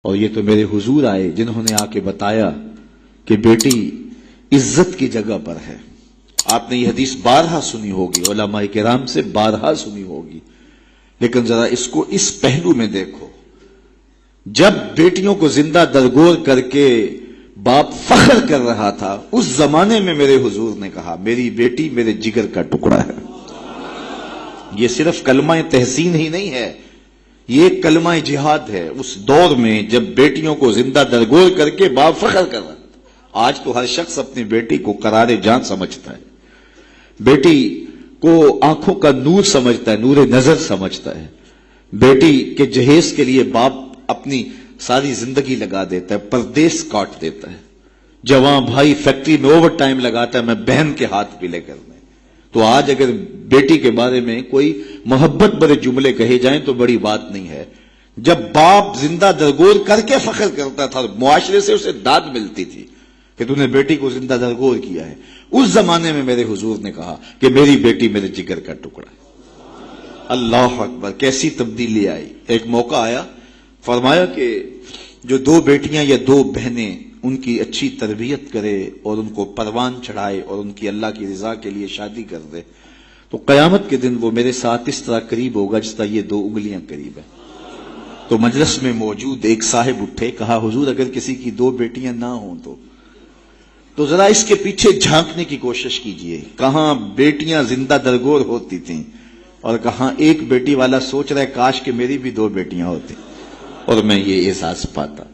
اور یہ تو میرے حضور آئے جنہوں نے آ کے بتایا کہ بیٹی عزت کی جگہ پر ہے۔ آپ نے یہ حدیث بارہا سنی ہوگی، علماء کرام سے بارہا سنی ہوگی، لیکن ذرا اس کو اس پہلو میں دیکھو۔ جب بیٹیوں کو زندہ درگور کر کے باپ فخر کر رہا تھا، اس زمانے میں میرے حضور نے کہا میری بیٹی میرے جگر کا ٹکڑا ہے۔ یہ صرف کلمہ تحسین ہی نہیں ہے، یہ کلمہ جہاد ہے۔ اس دور میں جب بیٹیوں کو زندہ درگور کر کے باپ فخر کر رہا تھا۔ آج تو ہر شخص اپنی بیٹی کو قرار جان سمجھتا ہے، بیٹی کو آنکھوں کا نور سمجھتا ہے، نور نظر سمجھتا ہے۔ بیٹی کے جہیز کے لیے باپ اپنی ساری زندگی لگا دیتا ہے، پردیس کاٹ دیتا ہے۔ جوان بھائی فیکٹری میں اوور ٹائم لگاتا ہے، میں بہن کے ہاتھ پیلے کرنے۔ تو آج اگر بیٹی کے بارے میں کوئی محبت بڑے جملے کہے جائیں تو بڑی بات نہیں ہے۔ جب باپ زندہ درگور کر کے فخر کرتا تھا، معاشرے سے اسے داد ملتی تھی کہ تو نے بیٹی کو زندہ درگور کیا ہے۔ اس زمانے میں میرے حضور نے کہا کہ میری بیٹی میرے جگر کا ٹکڑا ہے۔ اللہ اکبر، کیسی تبدیلی آئی۔ ایک موقع آیا، فرمایا کہ جو دو بیٹیاں یا دو بہنیں ان کی اچھی تربیت کرے اور ان کو پروان چڑھائے اور ان کی اللہ کی رضا کے لیے شادی کر دے تو قیامت کے دن وہ میرے ساتھ اس طرح قریب ہوگا جس طرح یہ دو انگلیاں قریب ہیں۔ تو مجلس میں موجود ایک صاحب اٹھے، کہا حضور اگر کسی کی دو بیٹیاں نہ ہوں تو ذرا اس کے پیچھے جھانکنے کی کوشش کیجئے، کہاں بیٹیاں زندہ درگور ہوتی تھیں اور کہاں ایک بیٹی والا سوچ رہا ہے کاش کہ میری بھی دو بیٹیاں ہوتی اور میں یہ احساس پاتا۔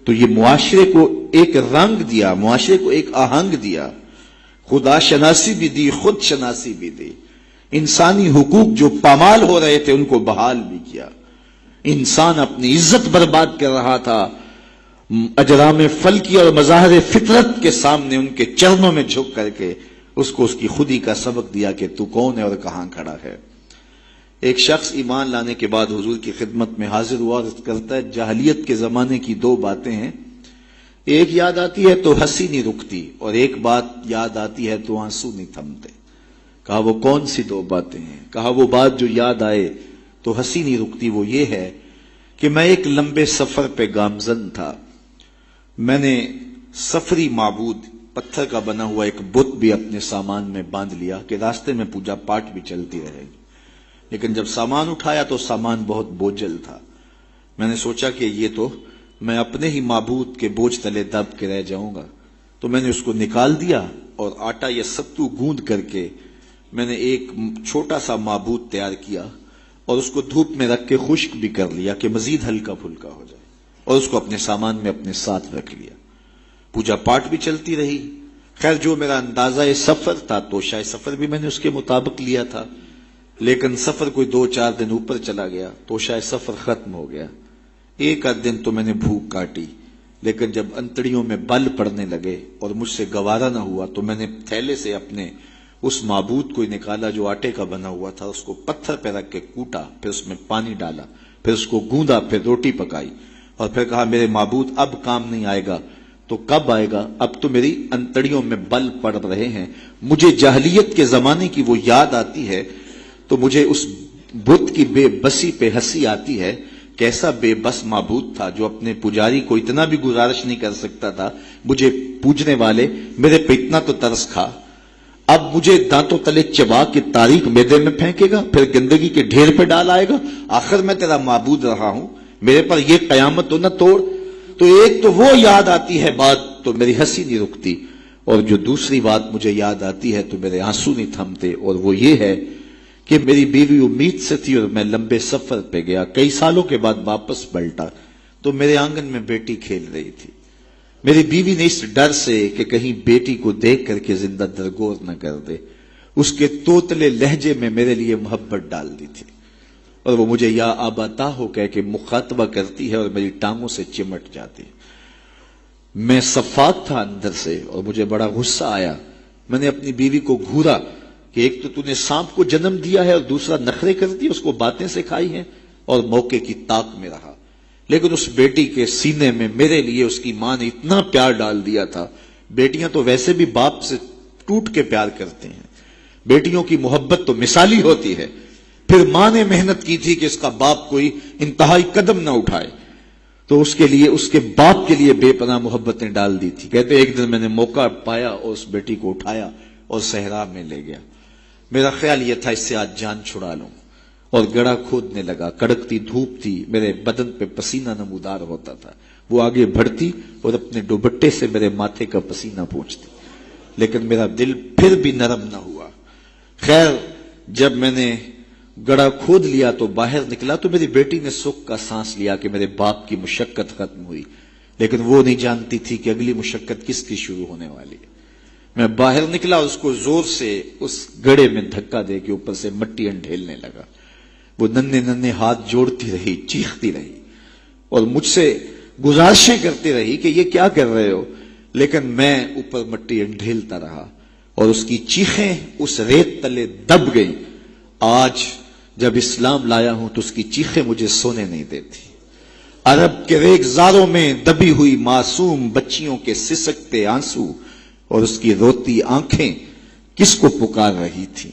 تو یہ معاشرے کو ایک رنگ دیا، معاشرے کو ایک آہنگ دیا، خدا شناسی بھی دی، خود شناسی بھی دی۔ انسانی حقوق جو پامال ہو رہے تھے ان کو بحال بھی کیا۔ انسان اپنی عزت برباد کر رہا تھا، اجرام فلکی اور مظاہر فطرت کے سامنے ان کے چرنوں میں جھک کر کے اس کو اس کی خودی کا سبق دیا کہ تو کون ہے اور کہاں کھڑا ہے۔ ایک شخص ایمان لانے کے بعد حضور کی خدمت میں حاضر ہوا اور کرتا ہے جاہلیت کے زمانے کی دو باتیں ہیں، ایک یاد آتی ہے تو ہنسی نہیں رکتی اور ایک بات یاد آتی ہے تو آنسو نہیں تھمتے۔ کہا وہ کون سی دو باتیں ہیں؟ کہا وہ بات جو یاد آئے تو ہنسی نہیں رکتی وہ یہ ہے کہ میں ایک لمبے سفر پہ گامزن تھا، میں نے سفری معبود پتھر کا بنا ہوا ایک بت بھی اپنے سامان میں باندھ لیا کہ راستے میں پوجا پاٹ بھی چلتی رہے گی، لیکن جب سامان اٹھایا تو سامان بہت بوجھل تھا۔ میں نے سوچا کہ یہ تو میں اپنے ہی معبود کے بوجھ تلے دب کے رہ جاؤں گا، تو میں نے اس کو نکال دیا اور آٹا یا ستو گوندھ کر کے میں نے ایک چھوٹا سا معبود تیار کیا اور اس کو دھوپ میں رکھ کے خشک بھی کر لیا کہ مزید ہلکا پھلکا ہو جائے، اور اس کو اپنے سامان میں اپنے ساتھ رکھ لیا۔ پوجا پاٹ بھی چلتی رہی۔ خیر جو میرا اندازہ سفر تھا تو شاید سفر بھی میں نے اس کے مطابق لیا تھا، لیکن سفر کوئی 2-4 دن اوپر چلا گیا تو شاید سفر ختم ہو گیا۔ ایک آدھ دن تو میں نے بھوک کاٹی، لیکن جب انتڑیوں میں بل پڑنے لگے اور مجھ سے گوارا نہ ہوا تو میں نے تھیلے سے اپنے اس معبود کو نکالا جو آٹے کا بنا ہوا تھا، اس کو پتھر پہ رکھ کے کوٹا، پھر اس میں پانی ڈالا، پھر اس کو گوندا، پھر روٹی پکائی اور پھر کہا میرے معبود اب کام نہیں آئے گا تو کب آئے گا؟ اب تو میری انتڑیوں میں بل پڑ رہے ہیں۔ مجھے جاہلیت کے زمانے کی وہ یاد آتی ہے تو مجھے اس بت کی بے بسی پہ ہنسی آتی ہے۔ کیسا بے بس معبود تھا جو اپنے پجاری کو اتنا بھی گزارش نہیں کر سکتا تھا، مجھے پوجنے والے میرے پہ اتنا تو ترس کھا، اب مجھے دانتوں تلے چبا کے تاریخ میدے میں پھینکے گا، پھر گندگی کے ڈھیر پہ ڈال آئے گا۔ آخر میں تیرا معبود رہا ہوں، میرے پر یہ قیامت تو نہ توڑ۔ تو ایک تو وہ یاد آتی ہے بات تو میری ہنسی نہیں رکتی، اور جو دوسری بات مجھے یاد آتی ہے تو میرے آنسو نہیں تھمتے، اور وہ یہ ہے کہ میری بیوی امید سے تھی اور میں لمبے سفر پہ گیا، کئی سالوں کے بعد واپس پلٹا تو میرے آنگن میں بیٹی کھیل رہی تھی۔ میری بیوی نے اس ڈر سے کہ کہیں بیٹی کو دیکھ کر کے زندہ درگور نہ کر دے، اس کے توتلے لہجے میں میرے لیے محبت ڈال دی تھی، اور وہ مجھے یا آباتا ہو کہہ کے مخاطبہ کرتی ہے اور میری ٹانگوں سے چمٹ جاتی۔ میں صفاق تھا اندر سے اور مجھے بڑا غصہ آیا۔ میں نے اپنی بیوی کو گھورا کہ ایک تو نے سانپ کو جنم دیا ہے اور دوسرا نخرے کر دی، اس کو باتیں سکھائی ہیں، اور موقع کی طاق میں رہا۔ لیکن اس بیٹی کے سینے میں میرے لیے اس کی ماں نے اتنا پیار ڈال دیا تھا۔ بیٹیاں تو ویسے بھی باپ سے ٹوٹ کے پیار کرتے ہیں، بیٹیوں کی محبت تو مثالی ہوتی ہے۔ پھر ماں نے محنت کی تھی کہ اس کا باپ کوئی انتہائی قدم نہ اٹھائے، تو اس کے لیے اس کے باپ کے لیے بے پناہ محبتیں ڈال دی تھی. کہتے ایک دن میں نے موقع پایا اور اس بیٹی کو اٹھایا اور صحرا میں لے گیا. میرا خیال یہ تھا اس سے آج جان چھڑا لوں, اور گڑھا کھودنے لگا. کڑکتی دھوپ تھی, میرے بدن پہ پسینہ نمودار ہوتا تھا. وہ آگے بڑھتی اور اپنے دوپٹے سے میرے ماتھے کا پسینہ پوچھتی, لیکن میرا دل پھر بھی نرم نہ ہوا. خیر جب میں نے گڑھا کھود لیا تو باہر نکلا تو میری بیٹی نے سکھ کا سانس لیا کہ میرے باپ کی مشقت ختم ہوئی, لیکن وہ نہیں جانتی تھی کہ اگلی مشقت کس کی شروع ہونے والی ہے. میں باہر نکلا, اس کو زور سے اس گڑھے میں دھکا دے کے اوپر سے مٹی انڈھیلنے لگا. وہ ننھے ننھے ہاتھ جوڑتی رہی, چیختی رہی اور مجھ سے گزارشیں کرتی رہی کہ یہ کیا کر رہے ہو, لیکن میں اوپر مٹی انڈھیلتا رہا اور اس کی چیخیں اس ریت تلے دب گئی. آج جب اسلام لایا ہوں تو اس کی چیخیں مجھے سونے نہیں دیتی. عرب کے ریگزاروں میں دبی ہوئی معصوم بچیوں کے سسکتے آنسو اور اس کی روتی آنکھیں کس کو پکار رہی تھی.